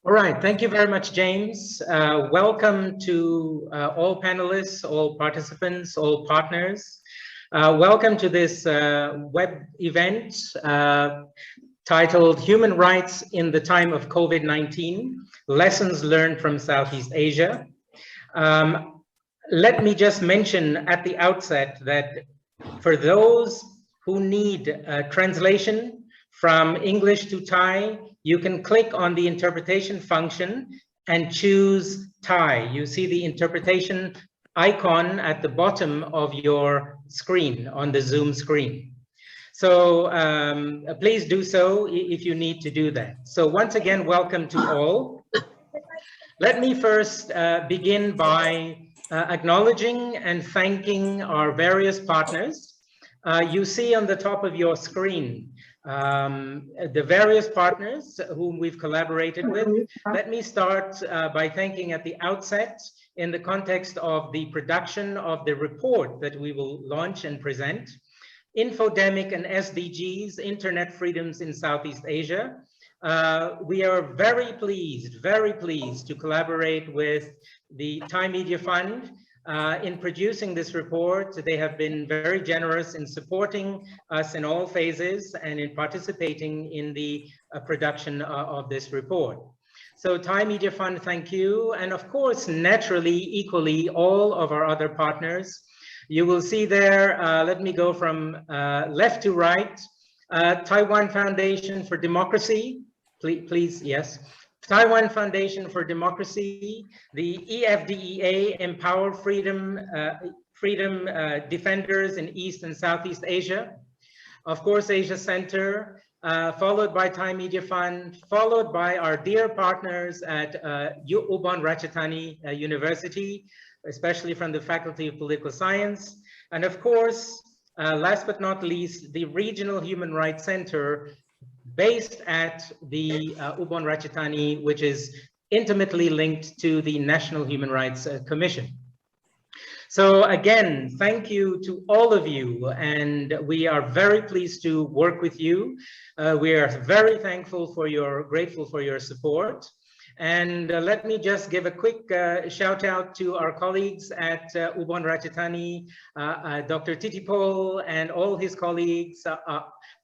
All right, thank you very much, James. Welcome to all panelists, all participants, all partners. Welcome to this web event titled Human Rights in the Time of COVID-19, Lessons Learned from Southeast Asia. Let me just mention at the outset that for those who need translation from English to Thai, you can click on the interpretation function and choose Thai. You see the interpretation icon at the bottom of your screen on the Zoom screen. So please do so if you need to do that. So once again, welcome to all. Let me first begin by acknowledging and thanking our various partners. You see on the top of your screen the various partners whom we've collaborated with. Let me start by thanking at the outset in the context of the production of the report that we will launch and present, Infodemic and SDGs, Internet Freedoms in Southeast Asia. We are very pleased to collaborate with the Thai Media Fund in producing this report. They have been very generous in supporting us in all phases and in participating in the production of this report. So Thai Media Fund, thank you. And of course, naturally, equally, all of our other partners. You will see there, let me go from left to right, Taiwan Foundation for Democracy, please, yes. Taiwan Foundation for Democracy, the EFDEA, Empower Freedom Defenders in East and Southeast Asia. Of course, Asia Center, followed by Thai Media Fund, followed by our dear partners at Ubon Ratchathani University, especially from the Faculty of Political Science. And of course, last but not least, the Regional Human Rights Center based at the Ubon Ratchathani, which is intimately linked to the National Human Rights Commission. So again, thank you to all of you, and we are very pleased to work with you. We are very thankful for grateful for your support. And let me just give a quick shout out to our colleagues at Ubon Ratchathani, Dr. Titipol and all his colleagues,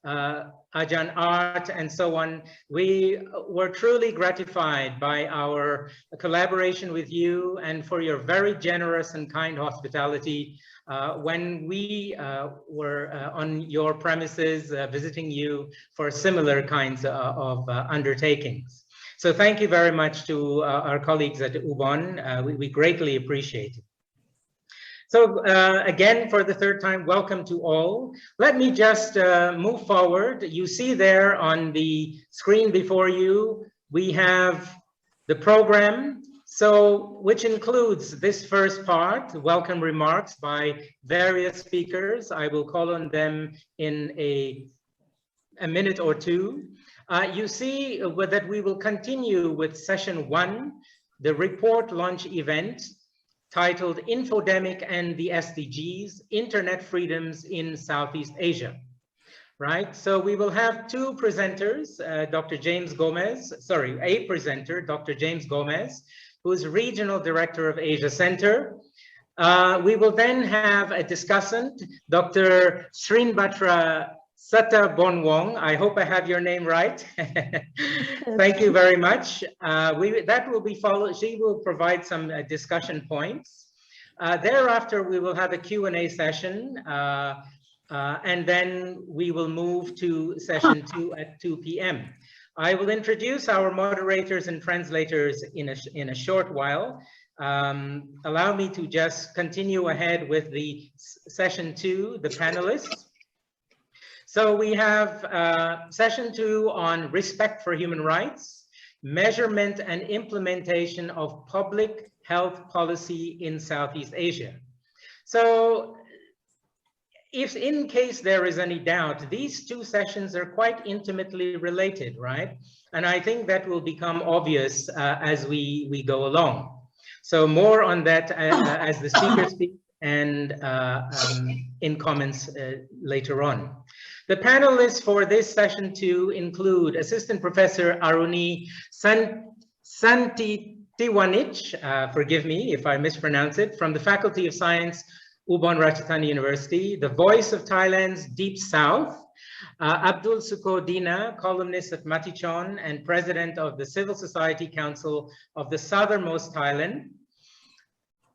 Ajahn Art and so on. We were truly gratified by our collaboration with you and for your very generous and kind hospitality when we were on your premises visiting you for similar kinds of undertakings. So thank you very much to our colleagues at Ubon. We greatly appreciate it. So again, for the third time, welcome to all. Let me just move forward. You see there on the screen before you, we have the program, which includes this first part, welcome remarks by various speakers. I will call on them in a minute or two. You see that we will continue with session 1, the report launch event titled Infodemic and the SDGs, Internet Freedoms in Southeast Asia, right? So we will have two presenters, Dr. James Gomez, sorry, a presenter, Dr. James Gomez, who is Regional Director of Asia Center. We will then have a discussant, Dr. Srinbatra Sattabonwong. I hope I have your name right. Thank you very much. That will be followed. She will provide some discussion points. Thereafter, we will have a Q&A session, and then we will move to session 2 at 2 p.m. I will introduce our moderators and translators in a short while. Allow me to just continue ahead with the session 2, the panelists. So we have session 2 on respect for human rights, measurement and implementation of public health policy in Southeast Asia. So if in case there is any doubt, these two sessions are quite intimately related, right? And I think that will become obvious as we go along. So more on that as the speakers speak and in comments later on. The panelists for this session 2 include Assistant Professor Aruni Santi-Tiwanich, forgive me if I mispronounce it, from the Faculty of Science, Ubon Ratchathani University, the voice of Thailand's Deep South, Abdul Suko Dina, columnist at Matichon and president of the Civil Society Council of the Southernmost Thailand.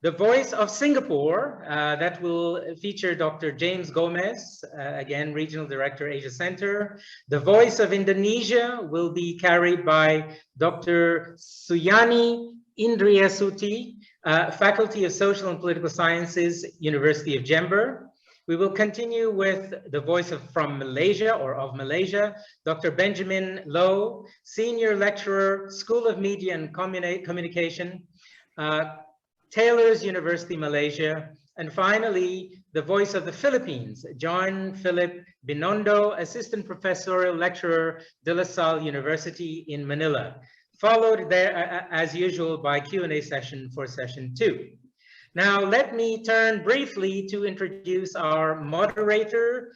The voice of Singapore, that will feature Dr. James Gomez, again, Regional Director, Asia Center. The voice of Indonesia will be carried by Dr. Suyani Indriasuti, Faculty of Social and Political Sciences, University of Jember. We will continue with the voice from Malaysia, or of Malaysia, Dr. Benjamin Loh, Senior Lecturer, School of Media and Communication, Taylor's University, Malaysia. And finally, the voice of the Philippines, John Philip Binondo, Assistant Professorial Lecturer, De La Salle University in Manila, followed there, as usual, by Q&A session for session 2. Now, let me turn briefly to introduce our moderator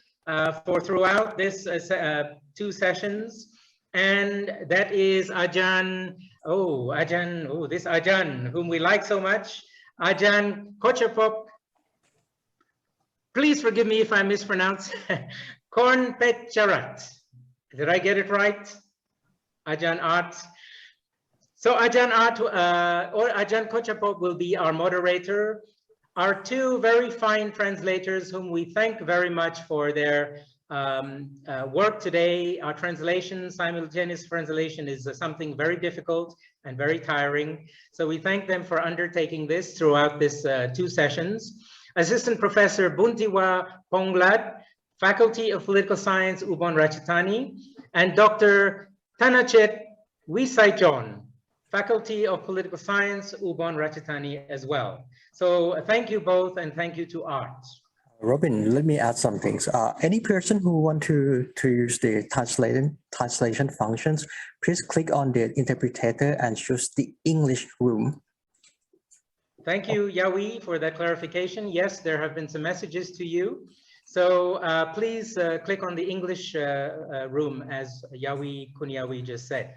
for throughout this 2 sessions, and that is Ajahn, this Ajahn, whom we like so much, Ajahn Kochapop. Please forgive me if I mispronounce. Kornpetcharat. Did I get it right? Ajahn Art. So Ajahn Art or Ajahn Kochapop will be our moderator. Our 2 very fine translators, whom we thank very much for their work today. Our translation, simultaneous translation, is something very difficult and very tiring. So we thank them for undertaking this throughout this 2 sessions. Assistant Professor Buntiwa Ponglat, Faculty of Political Science, Ubon Ratchathani, and Dr. Tanachet Wisaichon, Faculty of Political Science, Ubon Ratchathani as well. So thank you both, and thank you to Art. Robin, let me add some things. Any person who want to use the translation functions, please click on the interpreter and choose the English room. Thank you, Yawi, for that clarification. Yes, there have been some messages to you. So please click on the English room, as Yawi Kunyawi just said.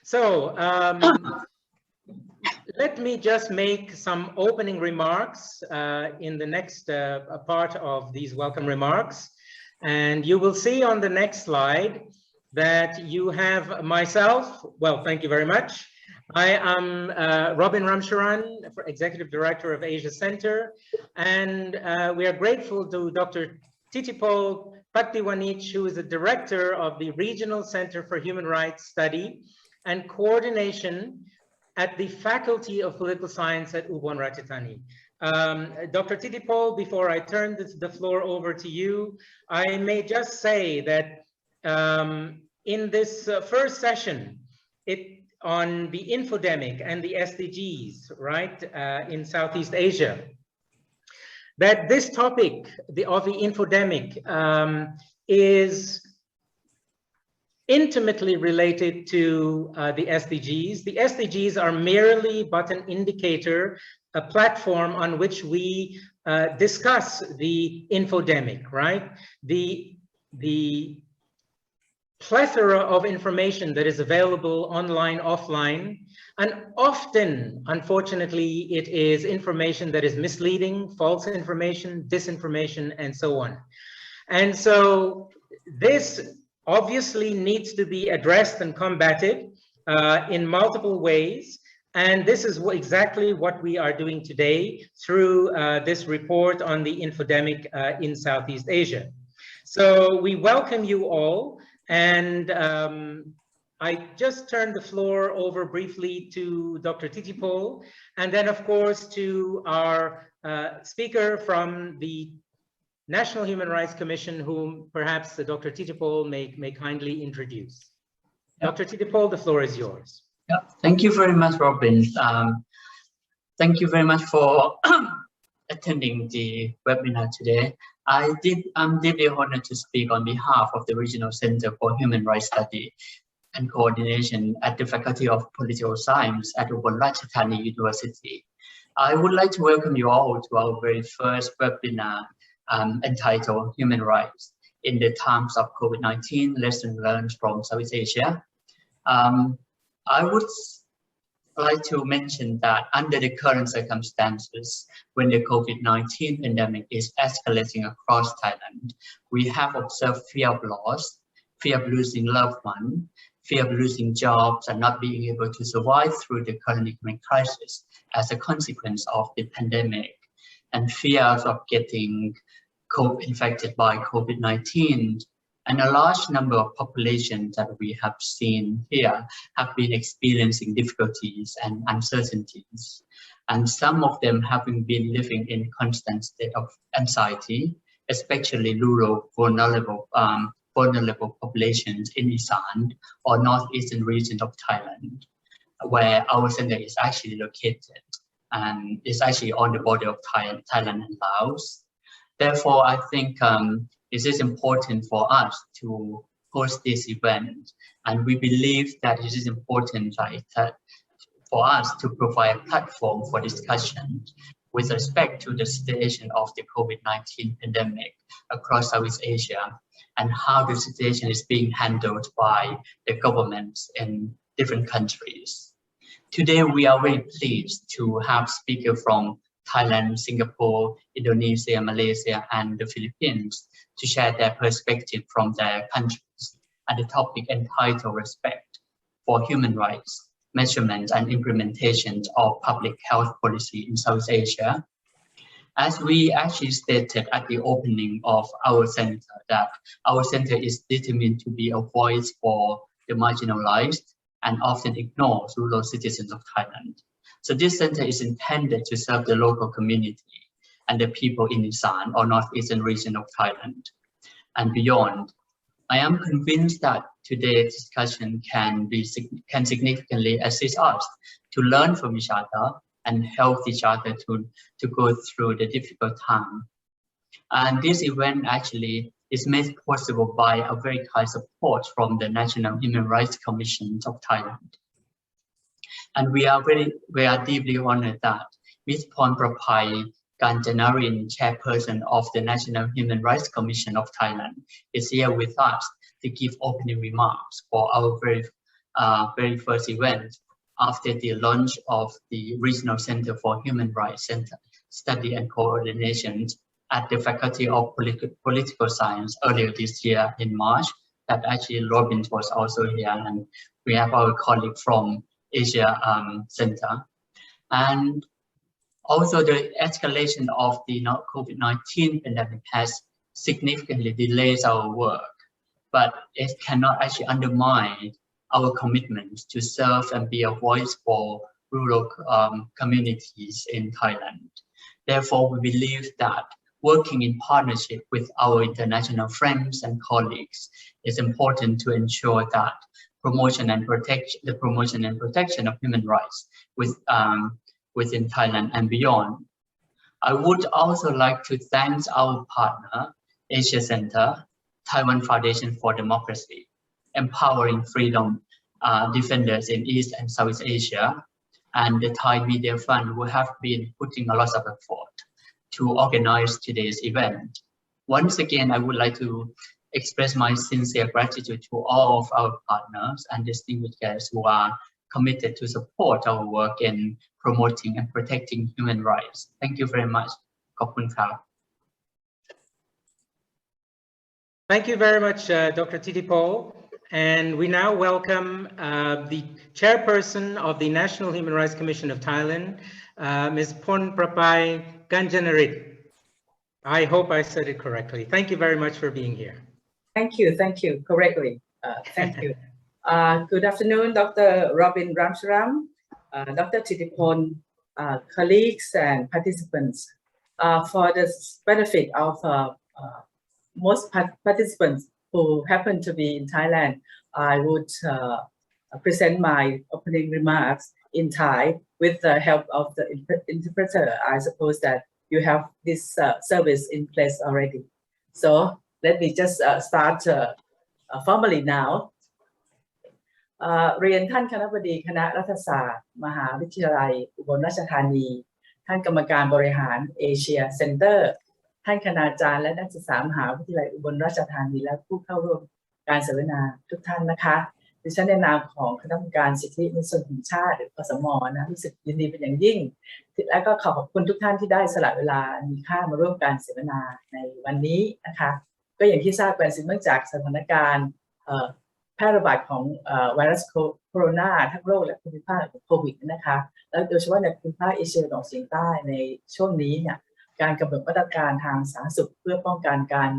So let me just make some opening remarks in the next part of these welcome remarks. And you will see on the next slide that you have myself. Well, thank you very much. I am Robin Ramcharan, Executive Director of Asia Center. And we are grateful to Dr. Titipol Paktiwanich, who is the Director of the Regional Center for Human Rights Study and Coordination at the Faculty of Political Science at Ubon Ratchathani. Dr. Titipol, before I turn the floor over to you, I may just say that in this first session, on the infodemic and the SDGs, right, in Southeast Asia, that this topic of the infodemic is intimately related to the SDGs. The SDGs are merely but an indicator, a platform on which we discuss the infodemic, right? The plethora of information that is available online, offline, and often, unfortunately, it is information that is misleading, false information, disinformation, and so on. And so this obviously needs to be addressed and combated in multiple ways. And this is exactly what we are doing today through this report on the infodemic in Southeast Asia. So we welcome you all. And I just turned the floor over briefly to Dr. Titipol, and then of course to our speaker from the National Human Rights Commission, whom perhaps Dr. Titipol may kindly introduce. Yep. Dr. Titipol, the floor is yours. Yep. Thank you very much, Robin. Thank you very much for attending the webinar today. I'm deeply honored to speak on behalf of the Regional Center for Human Rights Study and Coordination at the Faculty of Political Science at Ubon Ratchathani University. I would like to welcome you all to our very first webinar entitled Human Rights in the Times of COVID-19, Lessons Learned from Southeast Asia. I would like to mention that under the current circumstances, when the COVID-19 pandemic is escalating across Thailand, we have observed fear of loss, fear of losing loved ones, fear of losing jobs and not being able to survive through the current economic crisis as a consequence of the pandemic, and fears of getting infected by COVID-19. And a large number of populations that we have seen here have been experiencing difficulties and uncertainties. And some of them having been living in constant state of anxiety, especially rural vulnerable populations in Isan or northeastern region of Thailand, where our center is actually located and is actually on the border of Thailand and Laos. Therefore, I think it is important for us to host this event, and we believe that it is important for us to provide a platform for discussion with respect to the situation of the COVID-19 pandemic across Southeast Asia and how the situation is being handled by the governments in different countries. Today, we are very pleased to have speakers from Thailand, Singapore, Indonesia, Malaysia, and the Philippines to share their perspective from their countries and the topic entitled Respect for Human Rights, Measurement and Implementation of Public Health Policy in South Asia. As we actually stated at the opening of our center, that our center is determined to be a voice for the marginalized and often ignored rural citizens of Thailand. So this center is intended to serve the local community and the people in Isan or northeastern region of Thailand and beyond. I am convinced that today's discussion can significantly assist us to learn from each other and help each other to go through the difficult time. And this event actually is made possible by a very high support from the National Human Rights Commission of Thailand. And we are deeply honored that Ms. Pornprapai Kanjanarin, chairperson of the National Human Rights Commission of Thailand, is here with us to give opening remarks for our very first event after the launch of the Regional Center for Human Rights Center Study and Coordination at the Faculty of Political Science earlier this year in March. That actually Robin was also here, and we have our colleague from Asia Center. And also the escalation of the COVID-19 pandemic has significantly delayed our work, but it cannot actually undermine our commitment to serve and be a voice for rural communities in Thailand. Therefore, we believe that working in partnership with our international friends and colleagues is important to ensure that the promotion and protection of human rights within Thailand and beyond. I would also like to thank our partner, Asia Center, Taiwan Foundation for Democracy, Empowering Freedom Defenders in East and Southeast Asia, and the Thai Media Fund, who have been putting a lot of effort to organize today's event. Once again, I would like to express my sincere gratitude to all of our partners and distinguished guests who are committed to support our work in promoting and protecting human rights. Thank you very much. ขอบคุณครับ Thank you very much, Dr. Titipol. And we now welcome the chairperson of the National Human Rights Commission of Thailand, Ms. Pornprapai Kanjanarit. I hope I said it correctly. Thank you very much for being here. Thank you, correctly. Thank you. Good afternoon, Dr. Robin Ramsaram, Dr. Titipol, colleagues and participants. For the benefit of most participants who happen to be in Thailand, I would present my opening remarks in Thai with the help of the interpreter. I suppose that you have this service in place already. So let me just start formally now. เรียนท่านคณบดีคณะรัฐศาสตร์มหาวิทยาลัยอุบลราชธานีท่านกรรมการบริหารเอเชียเซ็นเตอร์ท่านคณาจารย์และนักศึกษามหาวิทยาลัยอุบลราชธานีและผู้เข้าร่วมการเสวนาทุกท่านนะคะ ดิฉันในนามของคณะกรรมการสิทธิมนุษยชนแห่งชาติหรือกสมนะรู้สึกยินดีเป็นอย่างยิ่งและก็ขอบคุณทุกท่านที่ได้สละเวลามีค่ามาร่วมการเสวนาในวันนี้นะคะก็อย่างที่ทราบกันเนื่องจากสถานการณ์แพร่ระบาดของไวรัสโคโรนาทั้งโลกและภูมิภาคโควิดนะคะแล้วโดยเฉพาะในภูมิภาคเอเชียตะวันออกเฉียงใต้ในช่วงนี้เนี่ยการกำหนดมาตรการทางสาธารณสุขเพื่อป้องกันการ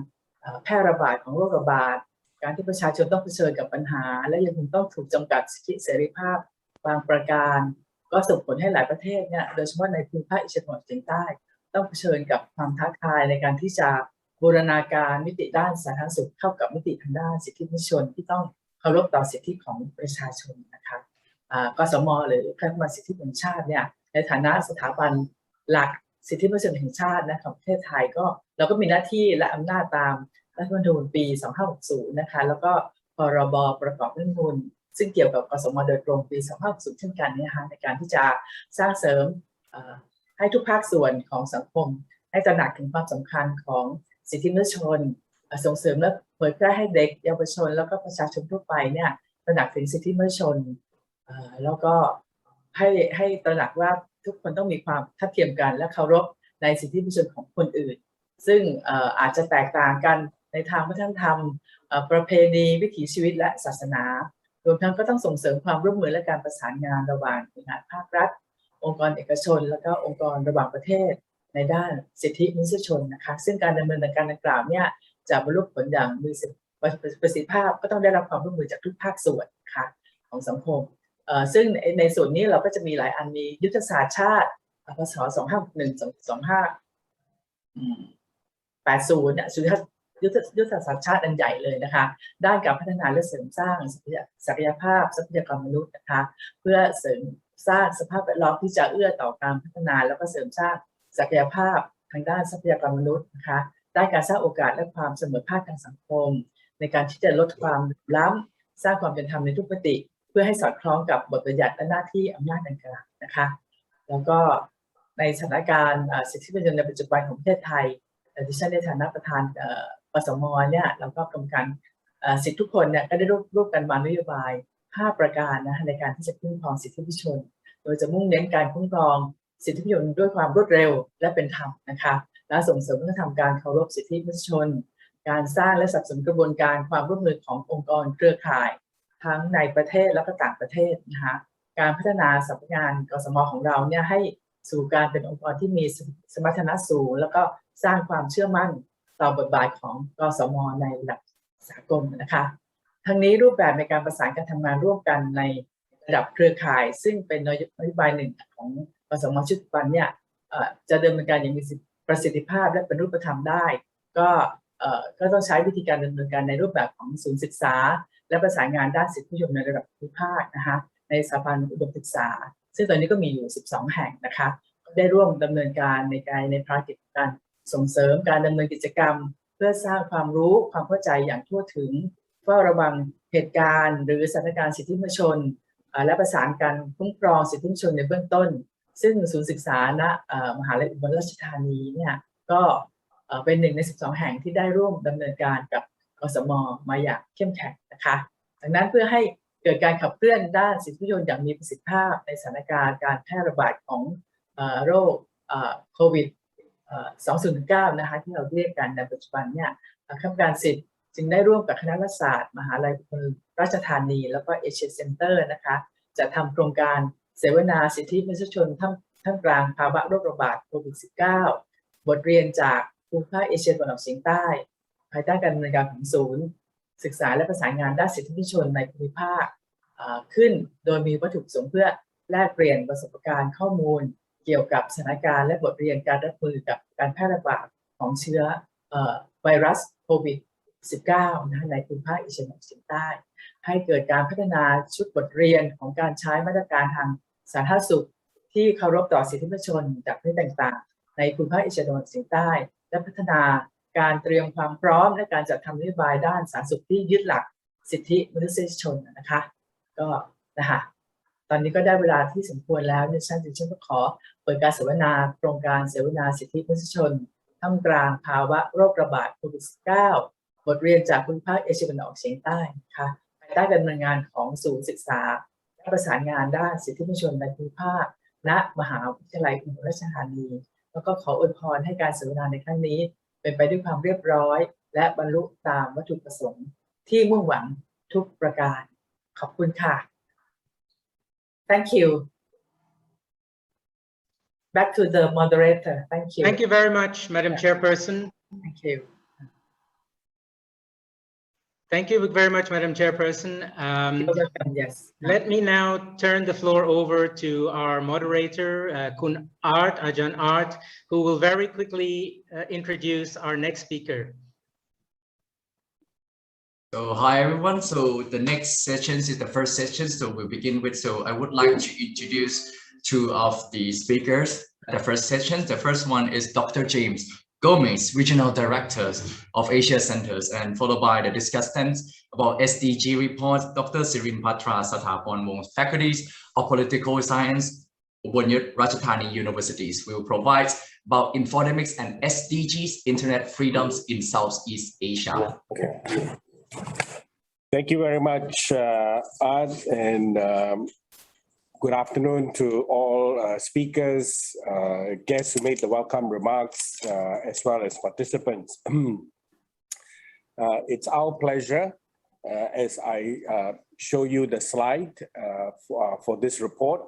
แพร่ระบาดของโรคระบาดการที่ประชาชนต้องเผชิญกับปัญหาและยังคงต้องถูกจำกัดสิทธิเสรีภาพบางประการก็ส่งผลให้หลายประเทศเนี่ยโดยเฉพาะในภูมิภาคเอเชียตะวันออกเฉียงใต้ต้องเผชิญกับความท้าทายในการที่จะบูรณาการมิติด้านสาธารณสุขเข้ากับมิติทางด้านสิทธิมนุษยชนที่ต้องเคารพต่อสิทธิของประชาชนนะคะกสม.หรือคณะกรรมการสิทธิแห่งชาติเนี่ยในฐานะสถาบันหลักสิทธิมนุษยชนแห่งชาติของประเทศไทยก็เราก็มีหน้าที่และอำนาจตามรัฐธรรมนูญปี 2560 นะคะแล้วก็พรบประกอบรัฐธรรมนูญซึ่งเกี่ยวกับกสม.โดยตรงปี 2560 เช่นกันนะคะในการที่จะสร้างเสริมให้ทุกภาคส่วนของสังคมให้ตระหนักถึงความสำคัญของสิทธิมนุษยชนส่งเสริมและเผยแพร่ให้เด็กเยาวชนแล้วก็ประชาชนทั่วไปเนี่ยตระหนักถึงสิทธิมนุษยชนแล้วก็ให้ตระหนักว่าทุกคนต้องมีความทัดเทียมกันและเคารพในสิทธิมนุษยชนของคนอื่นซึ่งอาจจะแตกต่างกันในทางวัฒนธรรมประเพณีวิถีชีวิตและศาสนารวมทั้งก็ต้องส่งเสริมความร่วมมือและการประสานงานระหว่างหน่วยงานภาครัฐองค์กรเอกชนแล้วก็องค์กรระหว่างประเทศในด้านสิทธิมนุษยชนนะคะซึ่งการดำเนินการดังกล่าวเนี่ยจะบรรลุผลอย่างมีประสิทธิภาพก็ต้องได้รับความร่วมมือจากทุกภาคส่วนค่ะของสังคมซึ่งในส่วนนี้เราก็จะมีหลายอันมียุทธศาสตร์ชาติพศ 2580เนี่ยยุทธศาสตร์ชาติอันใหญ่เลยนะคะด้านการพัฒนาและเสริมสร้างศักยภาพทรัพยากรมนุษย์นะคะเพื่อเสริมสร้างสภาพแวดล้อมที่จะเอื้อต่อการพัฒนาแล้วก็เสริมสร้างศักยภาพทางด้านทรัพยากรมนุษย์นะคะด้านการสร้างโอกาสและความเสมอภาคทางสังคมในการที่จะลดความล้ำสร้างความเป็นธรรมในทุกมิติเพื่อให้สอดคล้องกับบทบัญญัติและหน้าที่อำนาจดังกล่าวนะคะแล้วก็ในสถานการณ์สิทธิมนุษยชนในปัจจุบันของประเทศไทยดิฉันในฐานะประธานกสม.เนี่ยแล้วก็กรรมการสิทธิทุกคนเนี่ยก็ได้ร่วมกันวางนโยบาย5ประการนะในการที่จะคุ้มครองสิทธิมนุษยชนโดยจะมุ่งเน้นการคุ้มครองสิทธิมนุษยชนด้วยความรวดเร็วและเป็นธรรมนะคะและส่งเสริมวัฒนธรรมการเคารพสิทธิมนุษยชนการสร้างและสนับสนุนกระบวนการความร่วมมือขององค์กรเครือข่ายทั้งในประเทศและก็ต่างประเทศนะคะการพัฒนาสำนักงานกสม.ของเราเนี่ยให้สู่การเป็นองค์กรที่มีสมรรถนะสูงแล้วก็สร้างความเชื่อมั่นต่อบทบาทของกสม.ในระดับสากลนะคะทั้งนี้รูปแบบในการประสานการทำงานร่วมกันในระดับเครือข่ายซึ่งเป็นนโยบายหนึ่งของกสม.ชุดปัจจุบันเนี่ยจะดำเนินการอย่างมีประสิทธิภาพและเป็นรูปธรรมได้ก็ต้องใช้วิธีการดำเนินการในรูปแบบของศูนย์ศึกษาและประสานงานด้านสิทธิมนุษยชนในระดับภูมิภาคนะคะในสถาบันอุดมศึกษาซึ่งตอนนี้ก็มีอยู่12แห่งนะคะได้ร่วมดำเนินการในภารกิจการส่งเสริมการดำเนินกิจกรรมเพื่อสร้างความรู้ความเข้าใจอย่างทั่วถึงเฝ้าระวังเหตุการณ์หรือสถานการณ์สิทธิมนุษยชนและประสานการคุ้มครองสิทธิมนุษยชนในเบื้องต้นซึ่งศูนย์ศึกษาณมหาวิทยาลัยอุบลราชธานีเนี่ยก็เป็น1 ใน 12แห่งที่ได้ร่วมดำเนินการกับกสม.มาอย่างเข้มแข็งนะคะดังนั้นเพื่อให้เกิดการขับเคลื่อนด้านสิทธิมนุษยชนอย่างมีประสิทธิภาพในสถานการณ์การแพร่ระบาดของโรคโควิด2019นะคะที่เราเรียกกันในปัจจุบันเนี่ยคณะกรรมการสิทธิ์จึงได้ร่วมกับคณะรัฐศาสตร์มหาวิทยาลัยอุบลราชธานีแล้วก็เอเชียเซ็นเตอร์นะคะจะทำโครงการเสวนาสิทธิมนุษยชนท่ามกลางภาวะโรคระบาดโควิด -19 บทเรียนจากภูมิภาคเอเชียตะวันออกเฉียงใต้ภายใต้การดำเนินการของศูนย์ศึกษาและประสานงานด้านสิทธิมนุษยชนในภูมิภาคขึ้นโดยมีวัตถุประสงค์เพื่อแลกเปลี่ยนประสบการณ์ข้อมูลเกี่ยวกับสถานการณ์และบทเรียนการรับมือกับการแพร่ระบาดของเชื้อไวรัสโควิด -19 ในภูมิภาคเอเชียตะวันออกเฉียงใต้ให้เกิดการพัฒนาชุดบทเรียนของการใช้มาตรการทางสาธารณสุขที่เคารพต่อสิทธิมนุษยชนจากประเทศต่างๆในภูมิภาคเอเชียตะวันออกเฉียงใต้และพัฒนาการเตรียมความพร้อมและการจัดทำนโยบายด้านสาธารณสุขที่ยึดหลักสิทธิมนุษยชนนะคะก็นะคะตอนนี้ก็ได้เวลาที่สมควรแล้วดิฉันก็ขอเปิดการเสวนาโครงการเสวนาสิทธิมนุษยชนท่ามกลางภาวะโรคระบาดโควิด -19 บทเรียนจากภูมิภาคเอเชียตะวันออกเฉียงใต้นะคะภาย ด้านการดำเนินงานของศูนย์ศึกษาและประสานงานด้านสิทธิมนุษยชนในภูมิภาคณมหาวิทยาลัยอุบลราชธานีแล้วก็ขออวยพรให้การเสวนาในครั้งนี้เป็นไปด้วยความเรียบร้อยและบรรลุตามวัตถุประสงค์ที่มุ่งหวังทุกประการขอบคุณค่ะ Thank you. Back to the moderator. Thank you. Thank you very much, Madam Chairperson. Thank you. Thank you very much, Madam Chairperson. You're welcome. Yes. Let me now turn the floor over to our moderator, Kun Art, Ajahn Art, who will very quickly introduce our next speaker. So hi everyone. So the next session is the first session. So we'll begin with. So I would like to introduce two of the speakers. The first session. The first one is Dr. James Gomez, Regional Director of Asia Centers, and followed by the discussants about SDG reports, Dr. Sirin Patra Sathapornwong, Faculties of Political Science, Ubon Ratchathani Universities. We will provide about infodemics and SDGs, Internet freedoms in Southeast Asia. Okay. Thank you very much, Art, and good afternoon to all speakers, guests who made the welcome remarks, as well as participants. It's our pleasure as I show you the slide for this report,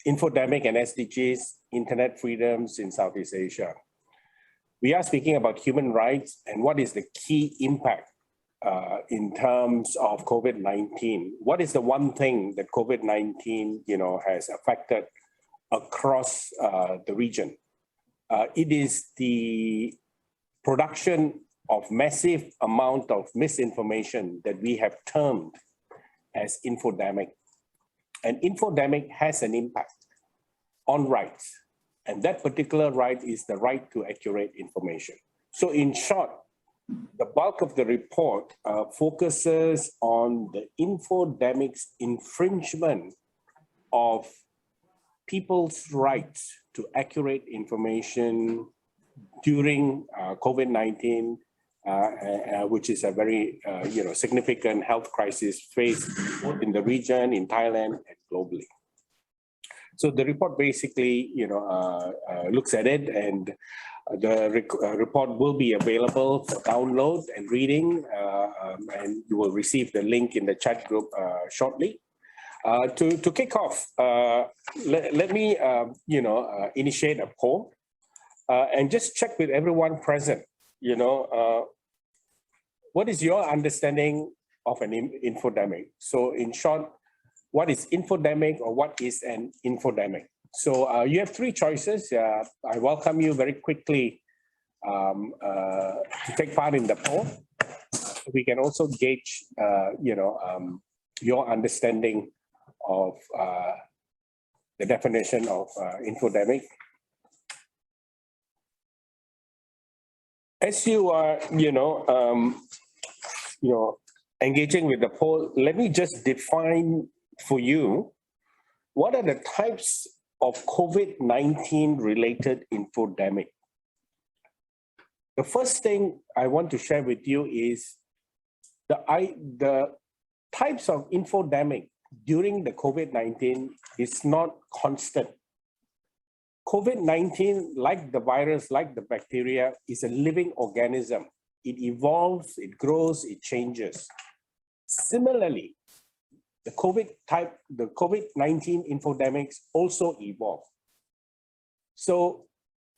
Infodemic and SDGs, Internet freedoms in Southeast Asia. We are speaking about human rights and what is the key impact in terms of COVID-19. What is the one thing that COVID-19, has affected across the region? It is the production of massive amount of misinformation that we have termed as infodemic. And infodemic has an impact on rights. And that particular right is the right to accurate information. So in short, the bulk of the report focuses on the infodemic's infringement of people's rights to accurate information during COVID-19, which is a very significant health crisis faced both in the region, in Thailand, and globally. So the report basically, looks at it, and the report will be available for download and reading, and you will receive the link in the chat group shortly. To kick off, let me, initiate a poll and just check with everyone present. What is your understanding of an infodemic? So in short, what is infodemic or what is an infodemic? So you have three choices. I welcome you very quickly to take part in the poll. We can also gauge, your understanding of the definition of infodemic. As you are, engaging with the poll, let me just define for you what are the types of COVID-19 related infodemic. The first thing I want to share with you is the types of infodemic during the COVID-19 is not constant. COVID-19, like the virus, like the bacteria, is a living organism. It evolves, it grows, it changes. Similarly, the COVID-19 infodemics also evolve. So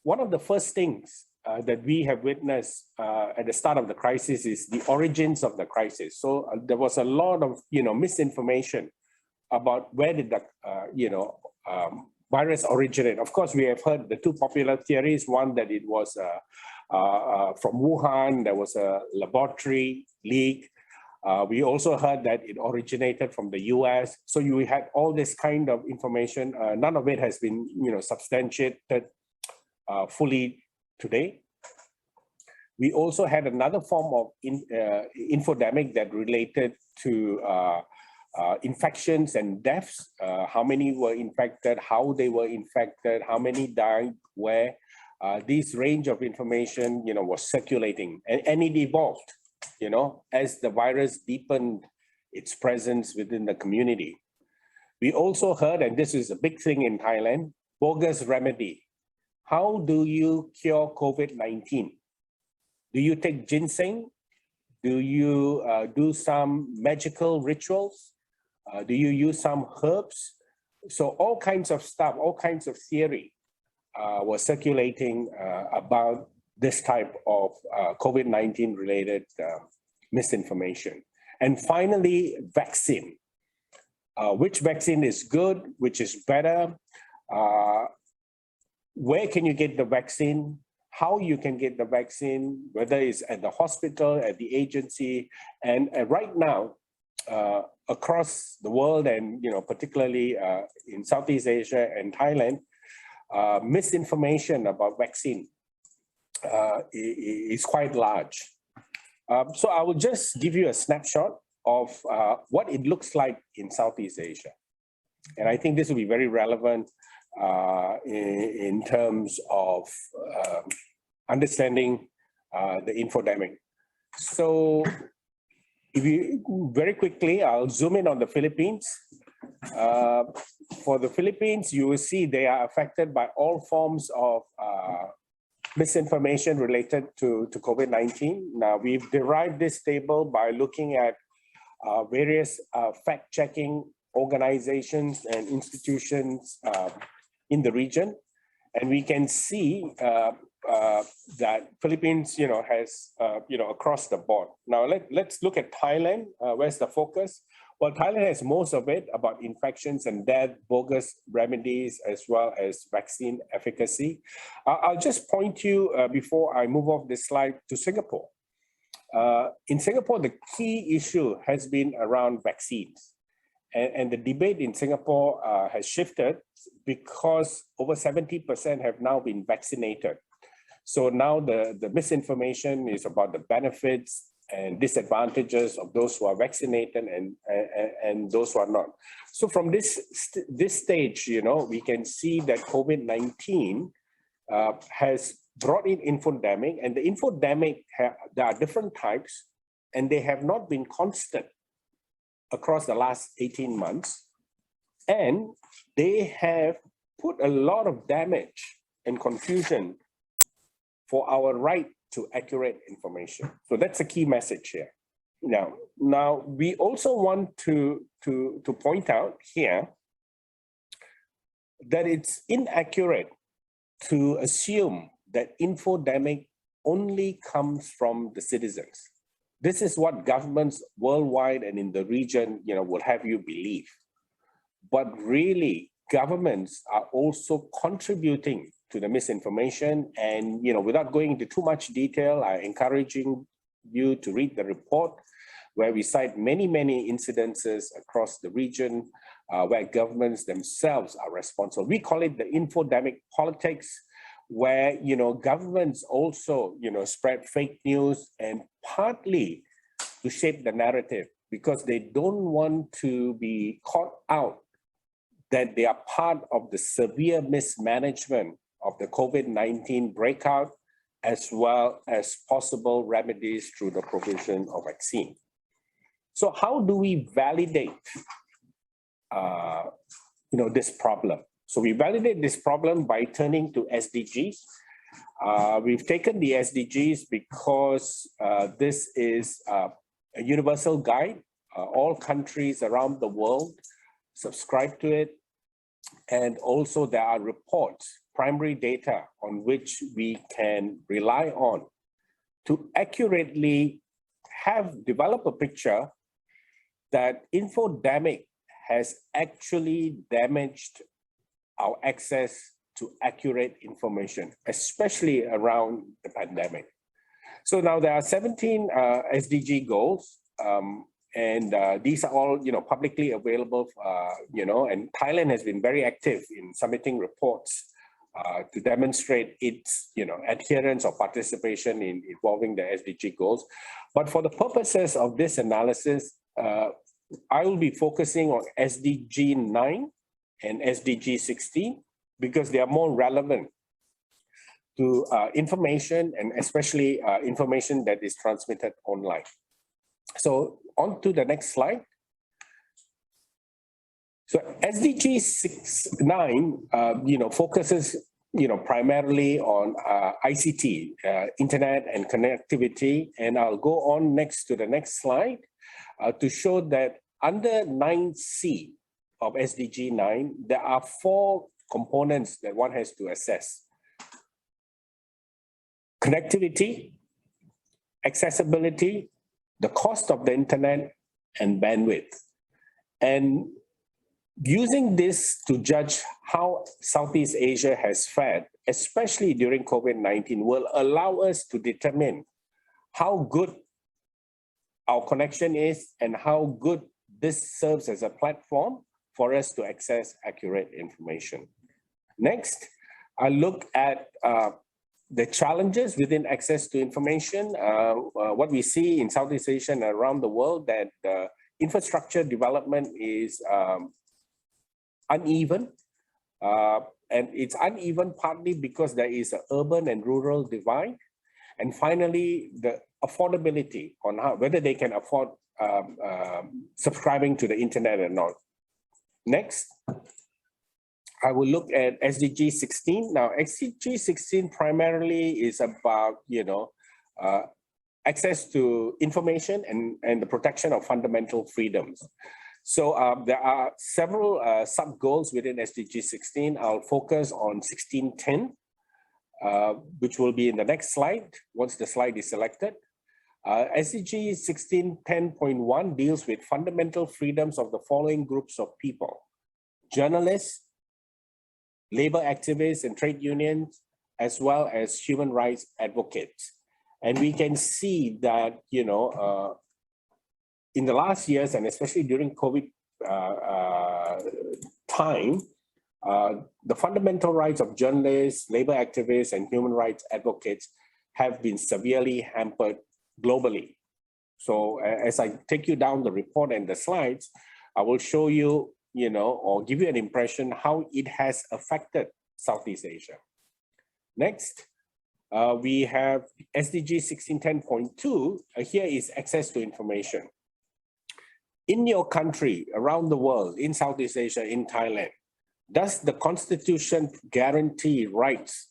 one of the first things that we have witnessed at the start of the crisis is the origins of the crisis. So there was a lot of misinformation about where did the virus originate. Of course, we have heard the two popular theories. One, that it was from Wuhan, there was a laboratory leak. We also heard that it originated from the US. So you had all this kind of information. None of it has been substantiated fully today. We also had another form of infodemic that related to infections and deaths, how many were infected, how they were infected, how many died, where. This range of information, was circulating, and it evolved, as the virus deepened its presence within the community. We also heard, and this is a big thing in Thailand, bogus remedy. How do you cure COVID-19? Do you take ginseng? Do you do some magical rituals? Do you use some herbs? So all kinds of stuff, all kinds of theory was circulating about this type of COVID-19 related misinformation. And finally, vaccine. Which vaccine is good, which is better? Where can you get the vaccine? How you can get the vaccine, whether it's at the hospital, at the agency, and right now, across the world and particularly in Southeast Asia and Thailand, misinformation about vaccine is quite large. So I will just give you a snapshot of what it looks like in Southeast Asia. And I think this will be very relevant in terms of understanding the infodemic. So if you very quickly, I'll zoom in on the Philippines. For the Philippines, you will see they are affected by all forms of misinformation related to COVID-19. Now, we've derived this table by looking at various fact-checking organizations and institutions in the region. And we can see that Philippines, has, across the board. Now, let's look at Thailand. Where's the focus? Well, Thailand has most of it about infections and death, bogus remedies, as well as vaccine efficacy. I'll just point you, before I move off this slide, to Singapore. In Singapore, the key issue has been around vaccines. And the debate in Singapore has shifted because over 70% have now been vaccinated. So now the misinformation is about the benefits and disadvantages of those who are vaccinated and those who are not. So from this stage, we can see that COVID-19 has brought in infodemic, and the infodemic, there are different types, and they have not been constant across the last 18 months. And they have put a lot of damage and confusion for our right to accurate information. So that's a key message here. Now we also want to point out here that it's inaccurate to assume that infodemic only comes from the citizens. This is what governments worldwide and in the region, will have you believe. But really, governments are also contributing to the misinformation. And, without going into too much detail, I'm encouraging you to read the report where we cite many, many incidences across the region where governments themselves are responsible. We call it the Infodemic Politics, where, governments also, spread fake news and partly to shape the narrative because they don't want to be caught out that they are part of the severe mismanagement of the COVID-19 breakout, as well as possible remedies through the provision of vaccine. So how do we validate, this problem? So we validate this problem by turning to SDGs. We've taken the SDGs because this is a universal guide. All countries around the world subscribe to it. And also there are reports, primary data on which we can rely on to accurately develop a picture that infodemic has actually damaged our access to accurate information, especially around the pandemic. So now there are 17 SDG goals, and these are all publicly available, and Thailand has been very active in submitting reports to demonstrate its adherence or participation in evolving the SDG goals. But for the purposes of this analysis, I will be focusing on SDG 9 and SDG 16 because they are more relevant to information, and especially information that is transmitted online. So on to the next slide. So SDG 6.9, focuses, primarily on ICT, internet and connectivity. And I'll go on next to the next slide to show that under 9C of SDG 9, there are 4 components that one has to assess: connectivity, accessibility, the cost of the internet, and bandwidth. And using this to judge how Southeast Asia has fared, especially during COVID-19, will allow us to determine how good our connection is and how good this serves as a platform for us to access accurate information. Next, I look at the challenges within access to information. What we see in Southeast Asia and around the world, that infrastructure development is uneven. And it's uneven partly because there is an urban and rural divide. And finally, the affordability on whether they can afford subscribing to the internet or not. Next, I will look at SDG 16. Now, SDG 16 primarily is about, access to information and the protection of fundamental freedoms. So there are several sub-goals within SDG 16. I'll focus on 1610, which will be in the next slide, once the slide is selected. SDG 1610.1 deals with fundamental freedoms of the following groups of people: journalists, labor activists and trade unions, as well as human rights advocates. And we can see that, in the last years, and especially during COVID time, the fundamental rights of journalists, labor activists, and human rights advocates have been severely hampered globally. So as I take you down the report and the slides, I will show you, or give you an impression how it has affected Southeast Asia. Next, we have SDG 1610.2. Here is access to information. In your country, around the world, in Southeast Asia, in Thailand, does the Constitution guarantee rights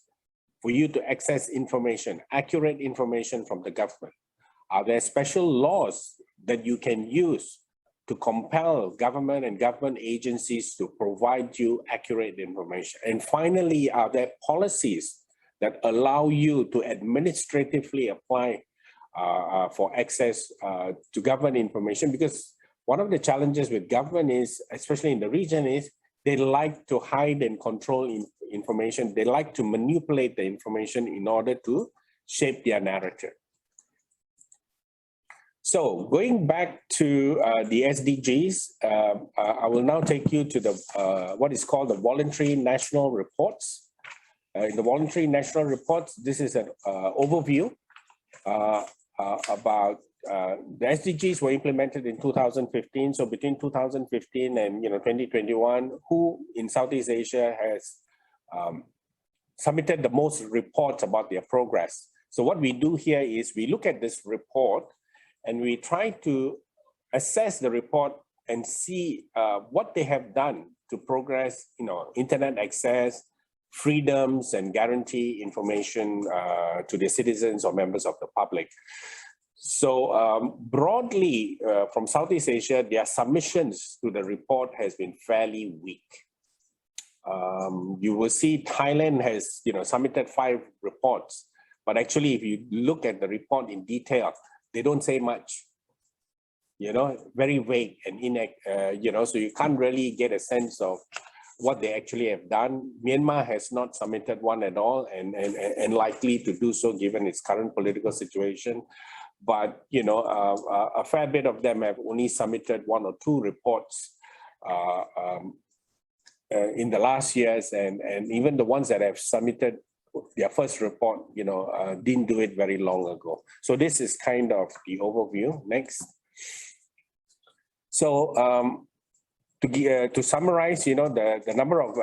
for you to access information, accurate information from the government? Are there special laws that you can use to compel government and government agencies to provide you accurate information? And finally, are there policies that allow you to administratively apply for access to government information? Because one of the challenges with government is, especially in the region, is they like to hide and control information. They like to manipulate the information in order to shape their narrative. So going back to the SDGs, I will now take you to the what is called the voluntary national reports. In the voluntary national reports, this is an overview about the SDGs were implemented in 2015. So between 2015 and 2021, who in Southeast Asia has submitted the most reports about their progress? So what we do here is we look at this report and we try to assess the report and see what they have done to progress, internet access, freedoms, and guarantee information to the citizens or members of the public. So broadly, from Southeast Asia, their submissions to the report has been fairly weak. You will see Thailand has submitted 5 reports, but actually if you look at the report in detail, they don't say much, very vague and so you can't really get a sense of what they actually have done. Myanmar has not submitted one at all and likely to do so given its current political situation. But, a fair bit of them have only submitted 1 or 2 reports in the last years. And even the ones that have submitted their first report, didn't do it very long ago. So this is kind of the overview. Next. So to summarize, the number of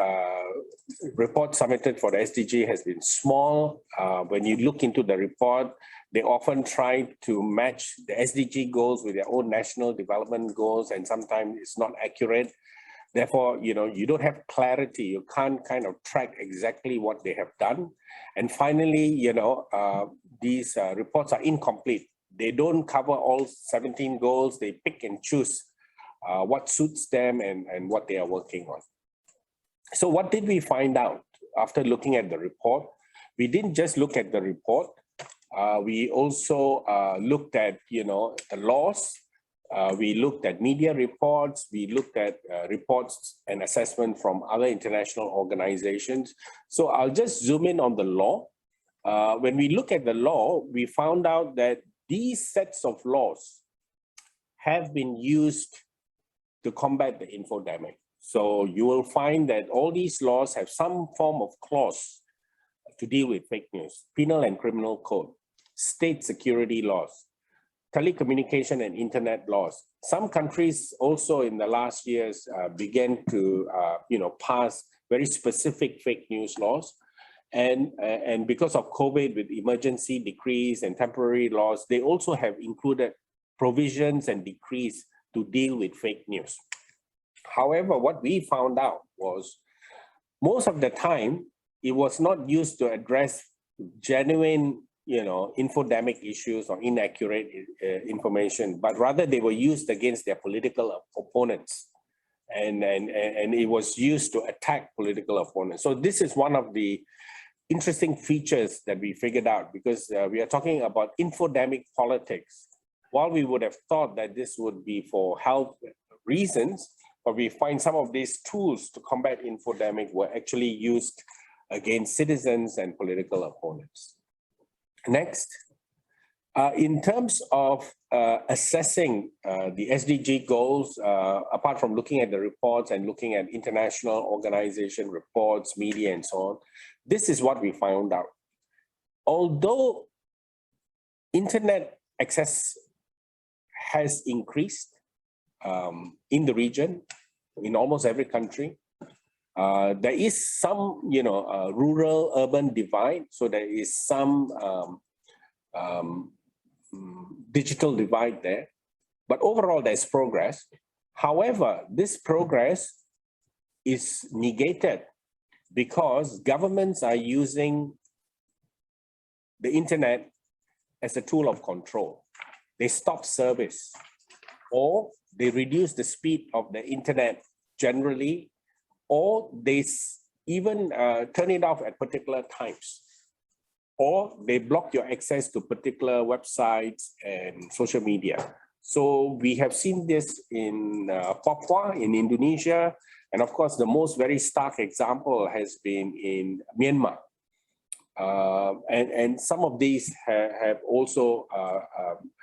reports submitted for the SDG has been small. When you look into the report, they often try to match the SDG goals with their own national development goals, and sometimes it's not accurate. Therefore, you don't have clarity. You can't kind of track exactly what they have done. And finally, these reports are incomplete. They don't cover all 17 goals. They pick and choose what suits them and what they are working on. So what did we find out after looking at the report? We didn't just look at the report. We also looked at, the laws. We looked at media reports. We looked at reports and assessment from other international organizations. So I'll just zoom in on the law. When we look at the law, we found out that these sets of laws have been used to combat the infodemic. So you will find that all these laws have some form of clause to deal with fake news: penal and criminal code, state security laws, telecommunication and internet laws. Some countries also in the last years began to pass very specific fake news laws. And because of COVID, with emergency decrees and temporary laws, they also have included provisions and decrees to deal with fake news. However, what we found out was most of the time, it was not used to address genuine, infodemic issues or inaccurate information, but rather they were used against their political opponents. And it was used to attack political opponents. So this is one of the interesting features that we figured out, because we are talking about infodemic politics. While we would have thought that this would be for health reasons, but we find some of these tools to combat infodemic were actually used against citizens and political opponents. Next, in terms of assessing the SDG goals, apart from looking at the reports and looking at international organization reports, media, and so on, this is what we found out. Although internet access has increased in the region, in almost every country, there is some, rural-urban divide. So there is some digital divide there, but overall there's progress. However, this progress is negated because governments are using the internet as a tool of control. They stop service, or they reduce the speed of the internet generally, or they even turn it off at particular times, or they block your access to particular websites and social media. So we have seen this in Papua, in Indonesia, and of course, the most very stark example has been in Myanmar. And some of these have also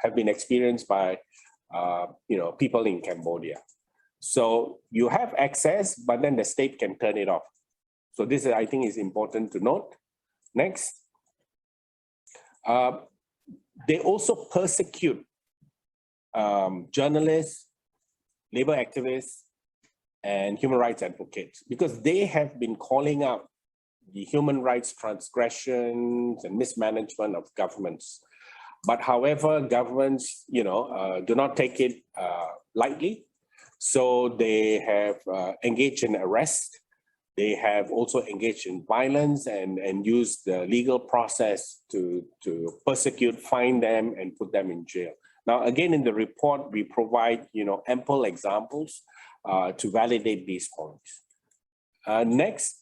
have been experienced by people in Cambodia. So you have access, but then the state can turn it off. So this, I think, is important to note. Next. They also persecute journalists, labor activists, and human rights advocates, because they have been calling out the human rights transgressions and mismanagement of governments. But however, governments, do not take it lightly. So they have engaged in arrest. They have also engaged in violence and used the legal process to persecute, fine them, and put them in jail. Now, again, in the report, we provide, ample examples to validate these points. Next,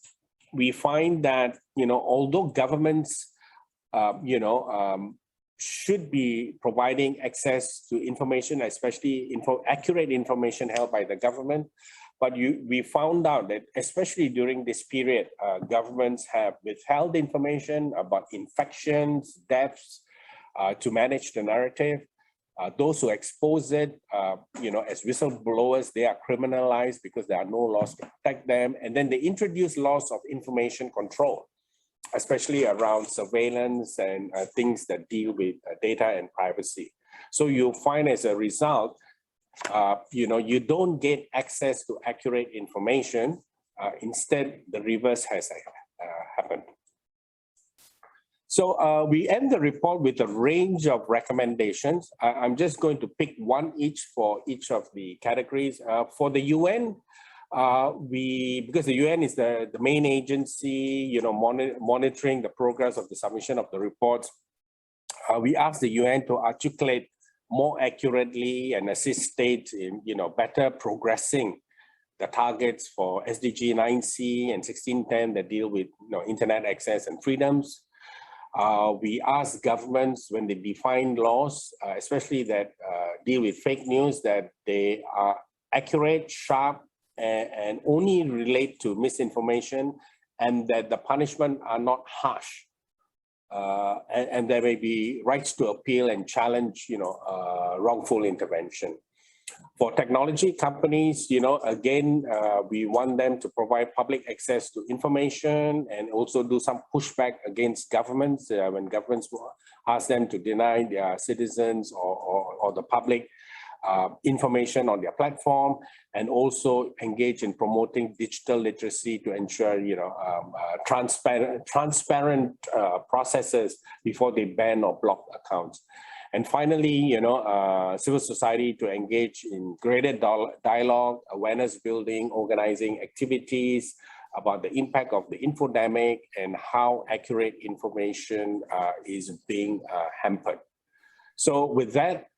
we find that, although governments, should be providing access to information, especially accurate information held by the government, but we found out that especially during this period, governments have withheld information about infections, deaths, to manage the narrative. Those who expose it, as whistleblowers, they are criminalized because there are no laws to protect them. And then they introduce laws of information control, especially around surveillance and things that deal with data and privacy. So you'll find as a result, you don't get access to accurate information. Instead, the reverse has happened. So we end the report with a range of recommendations. I'm just going to pick one each for each of the categories. For the UN, because the UN is the main agency, monitoring the progress of the submission of the reports, we asked the UN to articulate more accurately and assist states in, better progressing the targets for SDG 9C and 1610 that deal with, internet access and freedoms. We asked governments when they define laws, especially that deal with fake news, that they are accurate, sharp, and only relate to misinformation, and that the punishment are not harsh. And there may be rights to appeal and challenge, wrongful intervention. For technology companies, again, we want them to provide public access to information and also do some pushback against governments when governments ask them to deny their citizens or the public information on their platform, and also engage in promoting digital literacy to ensure, transparent processes before they ban or block accounts. And finally, civil society to engage in greater dialogue, awareness building, organizing activities about the impact of the infodemic and how accurate information is being hampered. So with that,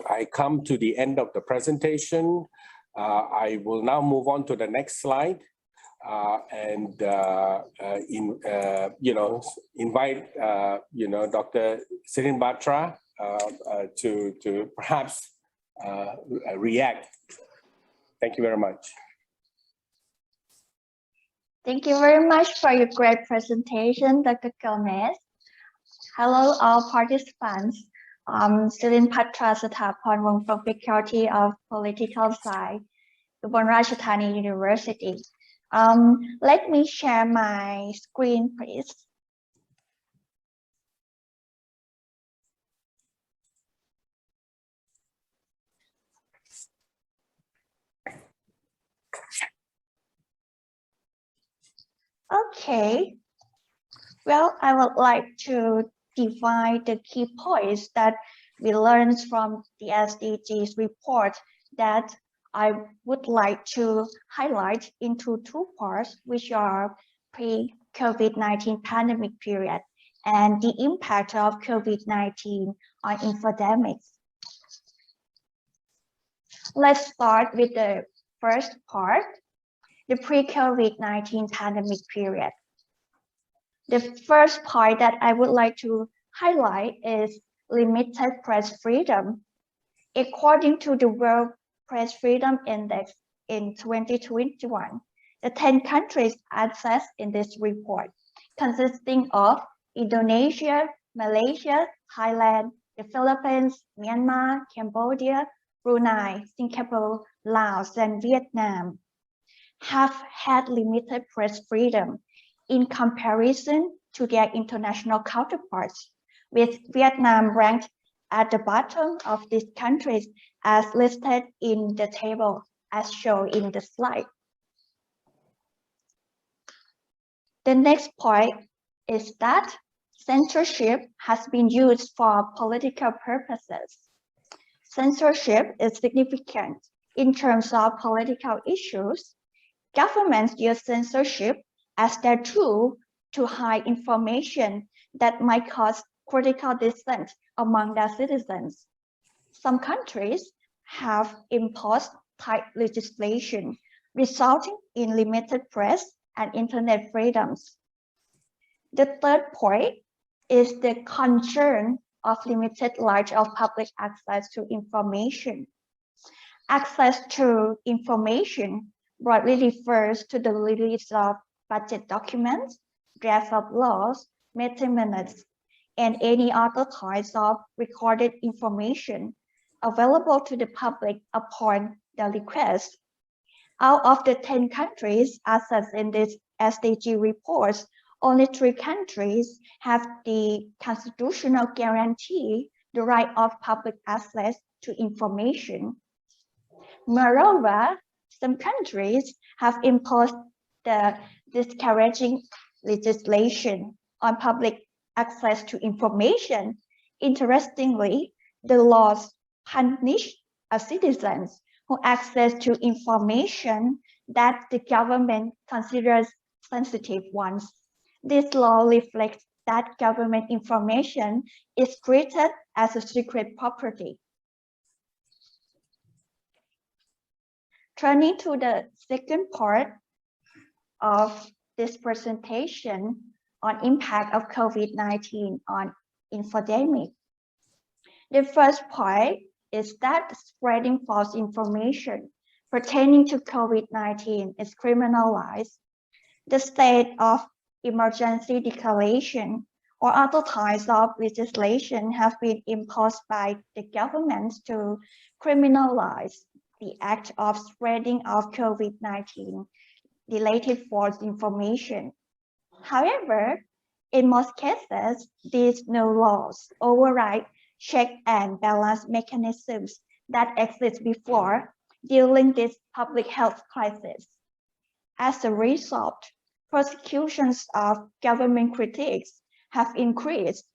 I come to the end of the presentation. I will now move on to the next slide and invite Dr. Sirin Batra to perhaps react. Thank you very much. Thank you very much for your great presentation, Dr. Gomez. Hello, all participants. Sirin Batra Sathaporn from Faculty of Political Science, Ubon Ratchathani University. Let me share my screen, please. Okay. Well, I would like to divide the key points that we learned from the SDGs report that I would like to highlight into two parts, which are pre-COVID-19 pandemic period and the impact of COVID-19 on infodemics. Let's start with the first part, the pre-COVID-19 pandemic period. The first part that I would like to highlight is limited press freedom. According to the World Press Freedom Index in 2021, the 10 countries assessed in this report, consisting of Indonesia, Malaysia, Thailand, the Philippines, Myanmar, Cambodia, Brunei, Singapore, Laos, and Vietnam, have had limited press freedom in comparison to their international counterparts, with Vietnam ranked at the bottom of these countries as listed in the table as shown in the slide. The next point is that censorship has been used for political purposes. Censorship is significant in terms of political issues. Governments use censorship as their tool to hide information that might cause critical dissent among their citizens. Some countries have imposed tight legislation, resulting in limited press and internet freedoms. The third point is the concern of limited large of public access to information. Access to information broadly refers to the release of budget documents, drafts of laws, meeting minutes, and any other types of recorded information available to the public upon the request. Out of the 10 countries assessed in this SDG reports, only 3 countries have the constitutional guarantee the right of public access to information. Moreover, some countries have imposed the discouraging legislation on public access to information. Interestingly, the laws punish citizens who access to information that the government considers sensitive ones. This law reflects that government information is treated as a secret property. Turning to the second part of this presentation on impact of COVID-19 on infodemic. The first point is that spreading false information pertaining to COVID-19 is criminalized. The state of emergency declaration or other types of legislation have been imposed by the government to criminalize the act of spreading of COVID-19 related false information. However, in most cases, these new laws override check and balance mechanisms that exist before dealing with public health crisis. As a result, prosecutions of government critics have increased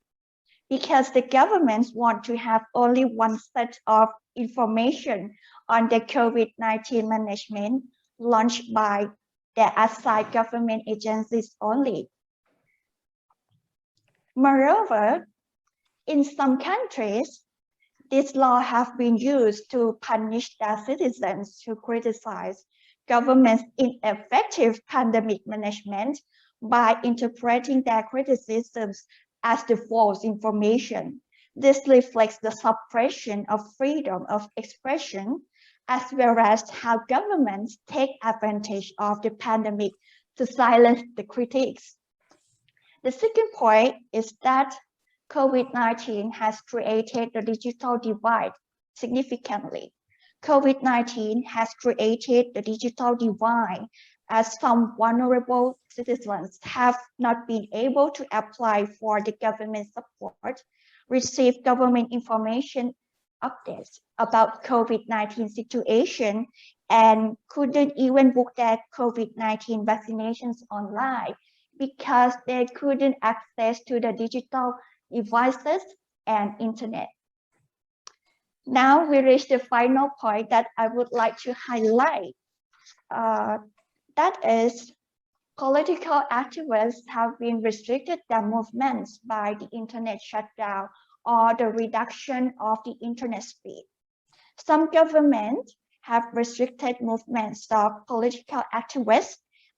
because the governments want to have only one set of information on the COVID-19 management launched by their assigned government agencies only. Moreover, in some countries, this law have been used to punish their citizens who criticize government's ineffective pandemic management by interpreting their criticisms as the false information. This reflects the suppression of freedom of expression, as well as how governments take advantage of the pandemic to silence the critics. The second point is that COVID-19 has created the digital divide significantly. COVID-19 has created the digital divide as some vulnerable citizens have not been able to apply for the government support, receive government information updates about COVID-19 situation, and couldn't even book their COVID-19 vaccinations online because they couldn't access to the digital devices and internet. Now we reach the final point that I would like to highlight. That is, political activists have been restricted their movements by the internet shutdown or the reduction of the internet speed. Some governments have restricted movements of political activists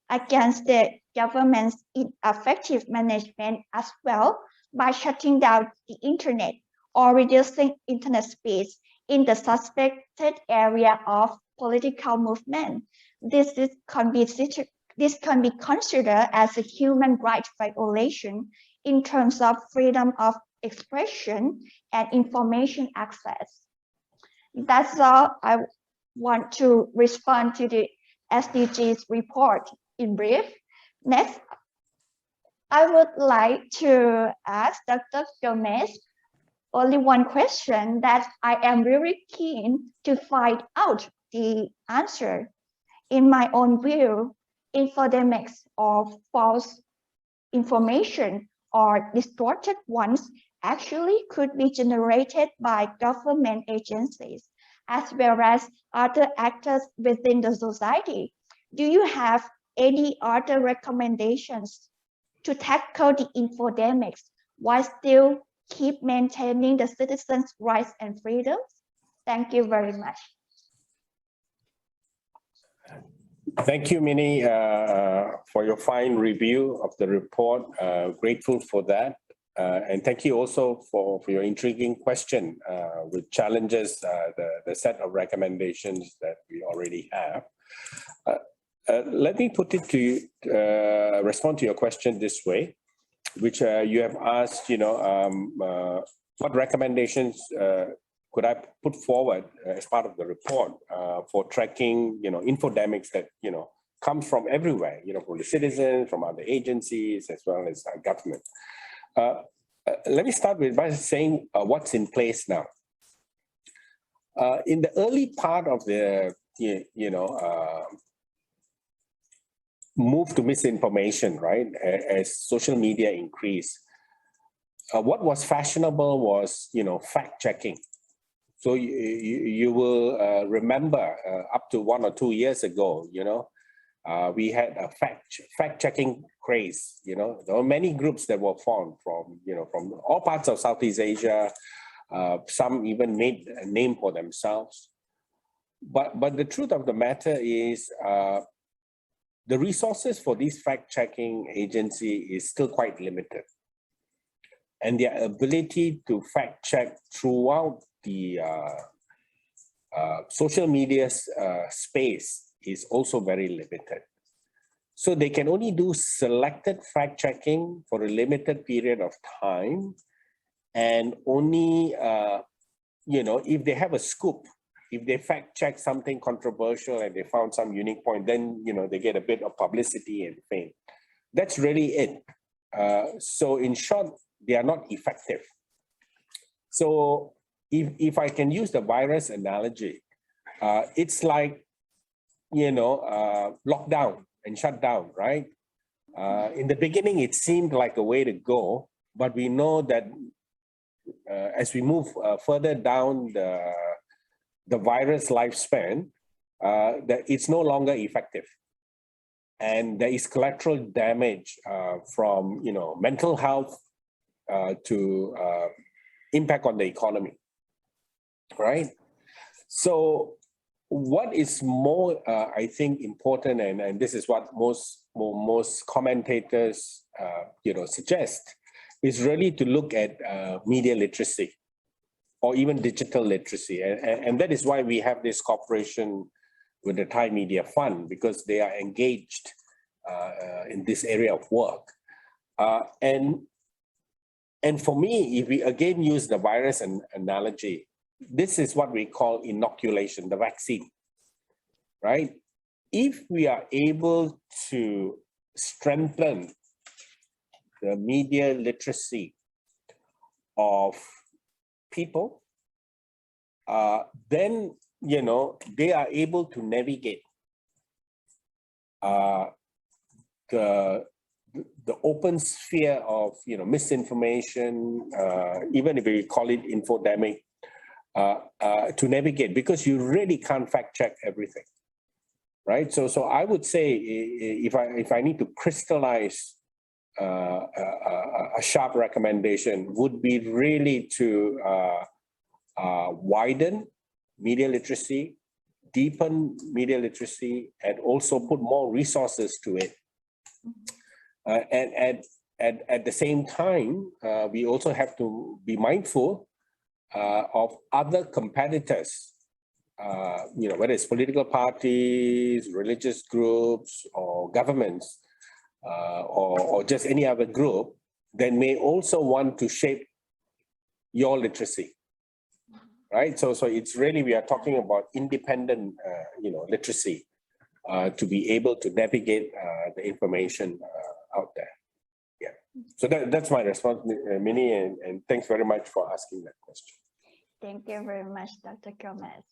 against the government's ineffective management as well by shutting down the internet or reducing internet speeds in the suspected area of political movement. This can be considered as a human rights violation in terms of freedom of expression and information access. That's all I want to respond to the SDGs report in brief. Next, I would like to ask Dr. Gomez only one question that I am really keen to find out the answer. In my own view, infodemics or false information or distorted ones actually could be generated by government agencies as well as other actors within the society. Do you have any other recommendations to tackle the infodemics while still keep maintaining the citizens' rights and freedoms? Thank you very much. Thank you, Minnie, for your fine review of the report. Grateful for that. And thank you also for your intriguing question, which challenges the set of recommendations that we already have. Let me put it to you, respond to your question this way, which you have asked, what recommendations could I put forward as part of the report for tracking, infodemics that, comes from everywhere, from the citizens, from other agencies, as well as our government. Let me start by saying what's in place now. In the early part of the, move to misinformation, right, as social media increased, what was fashionable was, fact checking. So you will remember up to 1 or 2 years ago, we had a fact-checking craze. There were many groups that were formed from all parts of Southeast Asia. Some even made a name for themselves. But the truth of the matter is the resources for this fact-checking agency is still quite limited. And their ability to fact-check throughout the social media space is also very limited. So they can only do selected fact-checking for a limited period of time, and only, if they have a scoop, if they fact-check something controversial and they found some unique point, then, they get a bit of publicity and fame. That's really it. So in short, they are not effective. So if I can use the virus analogy, it's like, lockdown and shut down, right? In the beginning, it seemed like a way to go, but we know that as we move further down the virus lifespan, that it's no longer effective. And there is collateral damage from, mental health to impact on the economy, right? So what is more, I think, important, and this is what most commentators, suggest, is really to look at media literacy or even digital literacy. And that is why we have this cooperation with the Thai Media Fund, because they are engaged in this area of work. And for me, if we again use the virus analogy, this is what we call inoculation, the vaccine, right? If we are able to strengthen the media literacy of people, then, they are able to navigate the open sphere of, misinformation, even if we call it infodemic, to navigate, because you really can't fact check everything, right? So I would say, if I need to crystallize a sharp recommendation, would be really to widen media literacy, deepen media literacy, and also put more resources to it. And at the same time, we also have to be mindful of other competitors, whether it's political parties, religious groups, or governments, or just any other group that may also want to shape your literacy, right? So it's really, we are talking about independent, literacy to be able to navigate the information out there. Yeah. So that's my response, Minnie, and thanks very much for asking that question. Thank you very much, Dr. Gomez.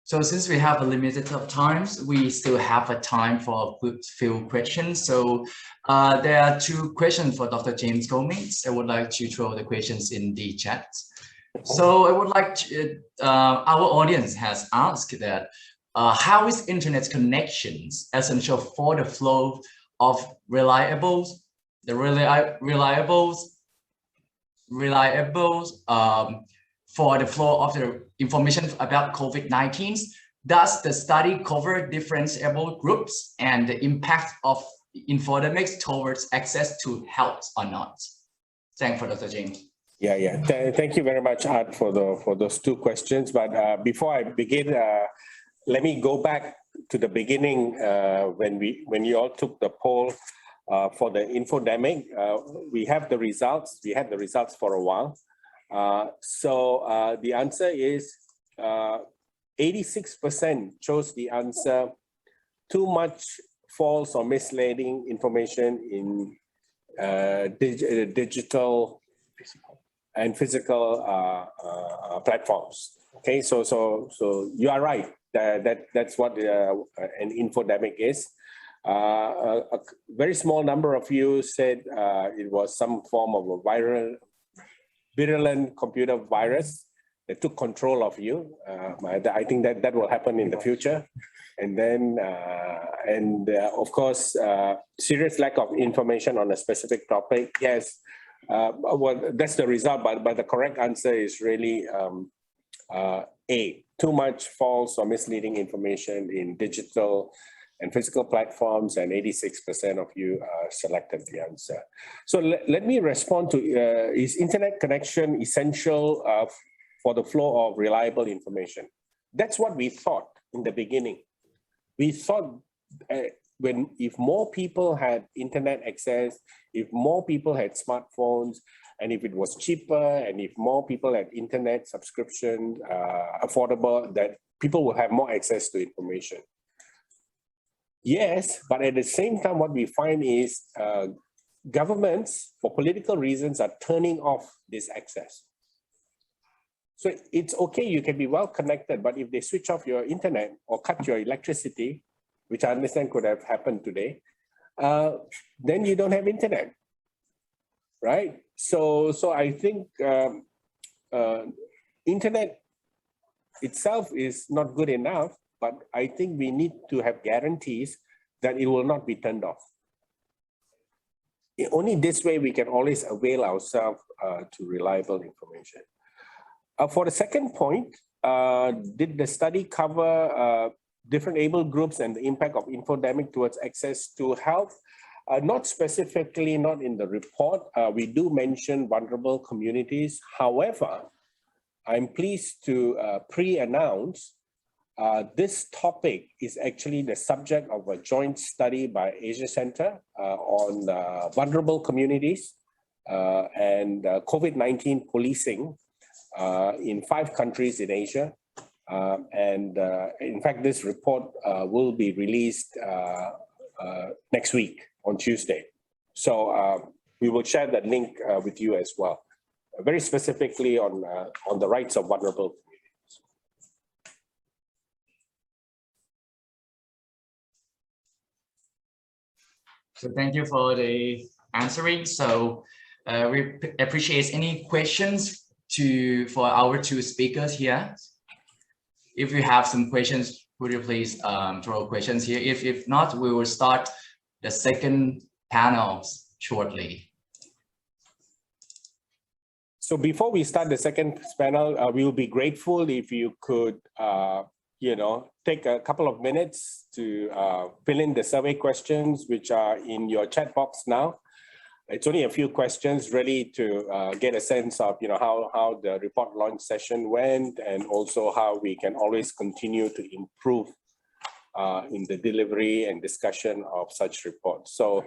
So since we have a limited of times, we still have a time for a few questions. So there are 2 questions for Dr. James Gomez. I would like to throw the questions in the chat. So I would like to, our audience has asked that, how is internet connections essential for the flow of reliable for the flow of the information about COVID-19? Does the study cover differentiable groups and the impact of infodemics towards access to health or not? Thank you, Dr. James. Yeah. Thank you very much, Art, for those 2 questions. But before I begin, let me go back to the beginning when you all took the poll for the infodemic. We have the results. We had the results for a while. So the answer is 86% chose the answer, too much false or misleading information in digital and physical platforms. Okay, so you are right. That's what an infodemic is. A very small number of you said it was some form of a virulent computer virus. that took control of you. I think that will happen in the future. And then, of course, serious lack of information on a specific topic. Yes, well, that's the result, but the correct answer is really A, too much false or misleading information in digital and physical platforms, and 86% of you selected the answer. So let me respond to, is internet connection essential for the flow of reliable information? That's what we thought in the beginning. We thought if more people had internet access, if more people had smartphones, and if it was cheaper, and if more people had internet subscription affordable, that people will have more access to information. Yes, but at the same time, what we find is governments, for political reasons, are turning off this access. So it's okay, you can be well connected, but if they switch off your internet or cut your electricity, which I understand could have happened today, then you don't have internet, right? So I think internet itself is not good enough, but I think we need to have guarantees that it will not be turned off. Only this way we can always avail ourselves to reliable information. For the second point, did the study cover different able groups and the impact of infodemic towards access to health? Not specifically, not in the report. We do mention vulnerable communities. However, I'm pleased to pre-announce this topic is actually the subject of a joint study by Asia Center on vulnerable communities and COVID-19 policing in 5 countries in Asia. In fact, this report will be released next week on Tuesday. So we will share that link with you as well, very specifically on the rights of vulnerable communities. So thank you for the answering. So we appreciate any questions for our 2 speakers here. If you have some questions, would you please throw questions here? If not, we will start the second panel shortly. So before we start the second panel, we will be grateful if you could, take a couple of minutes to fill in the survey questions, which are in your chat box now. It's only a few questions really to get a sense of, how the report launch session went, and also how we can always continue to improve in the delivery and discussion of such reports. So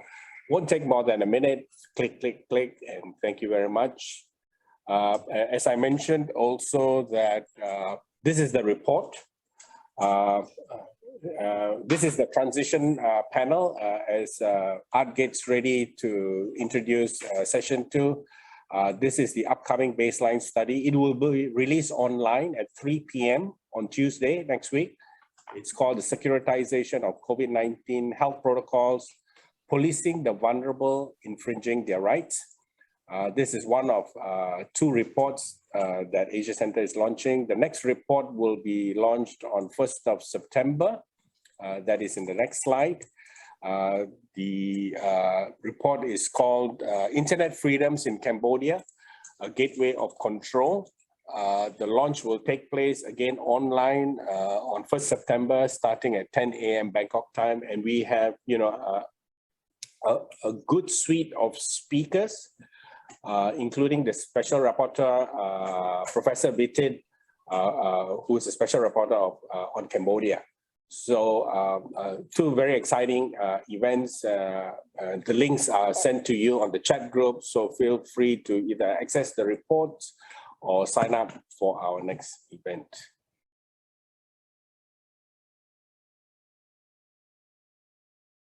won't take more than a minute. Click, click, click, and thank you very much. As I mentioned also that this is the report. This is the transition panel as Art gets ready to introduce session 2. This is the upcoming baseline study. It will be released online at 3 p.m. on Tuesday next week. It's called the Securitization of COVID-19 Health Protocols, Policing the Vulnerable, Infringing Their Rights. This is one of 2 reports that Asia Center is launching. The next report will be launched on 1st of September. That is in the next slide. The report is called Internet Freedoms in Cambodia, a Gateway of Control. The launch will take place again online on 1st September, starting at 10 a.m. Bangkok time. And we have, a good suite of speakers, including the special rapporteur, Professor Bitid, who is a special rapporteur on Cambodia. So 2 very exciting events. The links are sent to you on the chat group, so feel free to either access the reports or sign up for our next event.